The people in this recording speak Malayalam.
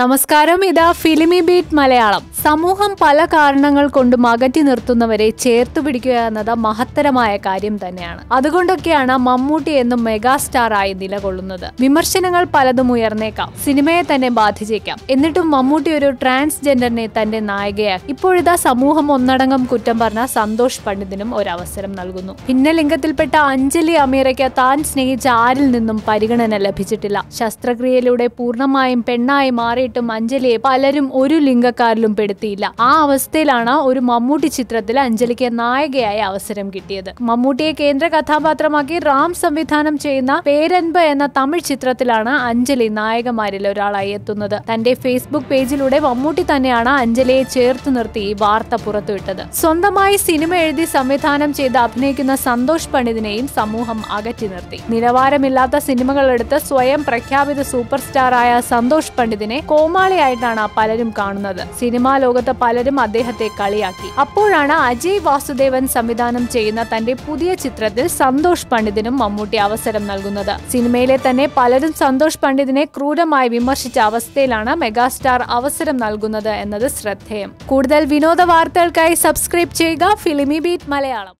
നമസ്കാരം, ഇതാ ഫിലിമി ബീറ്റ് മലയാളം. സമൂഹം പല കാരണങ്ങൾ കൊണ്ടും അകറ്റി നിർത്തുന്നവരെ ചേർത്തു പിടിക്കുക എന്നത് മഹത്തരമായ കാര്യം തന്നെയാണ്. അതുകൊണ്ടൊക്കെയാണ് മമ്മൂട്ടി എന്നും മെഗാസ്റ്റാർ ആയി നിലകൊള്ളുന്നത്. വിമർശനങ്ങൾ പലതും ഉയർന്നേക്കാം, സിനിമയെ തന്നെ ബാധിച്ചേക്കാം. എന്നിട്ടും മമ്മൂട്ടി ഒരു ട്രാൻസ്ജെൻഡറിനെ തന്റെ നായികയാക്കി. ഇപ്പോഴിതാ സമൂഹം ഒന്നടങ്കം കുറ്റം പറഞ്ഞ സന്തോഷ് പണ്ഡിതിനും ഒരു അവസരം നൽകുന്നു. ഭിന്നലിംഗത്തിൽപ്പെട്ട അഞ്ജലി അമീറയ്ക്ക് താൻ സ്നേഹിച്ച ആരിൽ നിന്നും പരിഗണന ലഭിച്ചിട്ടില്ല. ശസ്ത്രക്രിയയിലൂടെ പൂർണ്ണമായും പെണ്ണായി മാറിയിട്ടും അഞ്ജലിയെ പലരും ഒരു ലിംഗക്കാരിലും പെടുത്തിയില്ല. ആ അവസ്ഥയിലാണ് ഒരു മമ്മൂട്ടി ചിത്രത്തിൽ അഞ്ജലിക്ക് നായികയായി അവസരം കിട്ടിയത്. മമ്മൂട്ടിയെ കേന്ദ്ര കഥാപാത്രമാക്കി റാം സംവിധാനം ചെയ്യുന്ന പേരൻപ് എന്ന തമിഴ് ചിത്രത്തിലാണ് അഞ്ജലി നായകമാരിൽ ഒരാളായി എത്തുന്നത്. തന്റെ ഫേസ്ബുക്ക് പേജിലൂടെ മമ്മൂട്ടി തന്നെയാണ് അഞ്ജലിയെ ചേർത്ത് നിർത്തി ഈ വാർത്ത പുറത്തുവിട്ടത്. സ്വന്തമായി സിനിമ എഴുതി സംവിധാനം ചെയ്ത് അഭിനയിക്കുന്ന സന്തോഷ് പണ്ഡിതിനെയും സമൂഹം അകറ്റി നിർത്തി. നിലവാരമില്ലാത്ത സിനിമകൾ എടുത്ത് സ്വയം പ്രഖ്യാപിത സൂപ്പർ സ്റ്റാർ ആയ സന്തോഷ് പണ്ഡിതിനെ കോമാളിയായിട്ടാണ് പലരും കാണുന്നത്. സിനിമാ ലോകത്ത് പലരും അദ്ദേഹത്തെ കളിയാക്കി. അപ്പോഴാണ് അജയ് വാസുദേവൻ സംവിധാനം ചെയ്യുന്ന തന്റെ പുതിയ ചിത്രത്തിൽ സന്തോഷ് പണ്ഡിതിനും മമ്മൂട്ടി അവസരം നൽകുന്നത്. സിനിമയിലെ തന്നെ പലരും സന്തോഷ് പണ്ഡിതിനെ ക്രൂരമായി വിമർശിച്ച അവസ്ഥയിലാണ് മെഗാസ്റ്റാർ അവസരം നൽകുന്നത് എന്നത് ശ്രദ്ധേയം. കൂടുതൽ വിനോദ വാർത്തകൾക്കായി സബ്സ്ക്രൈബ് ചെയ്യുക ഫിലിമി ബീറ്റ് മലയാളം.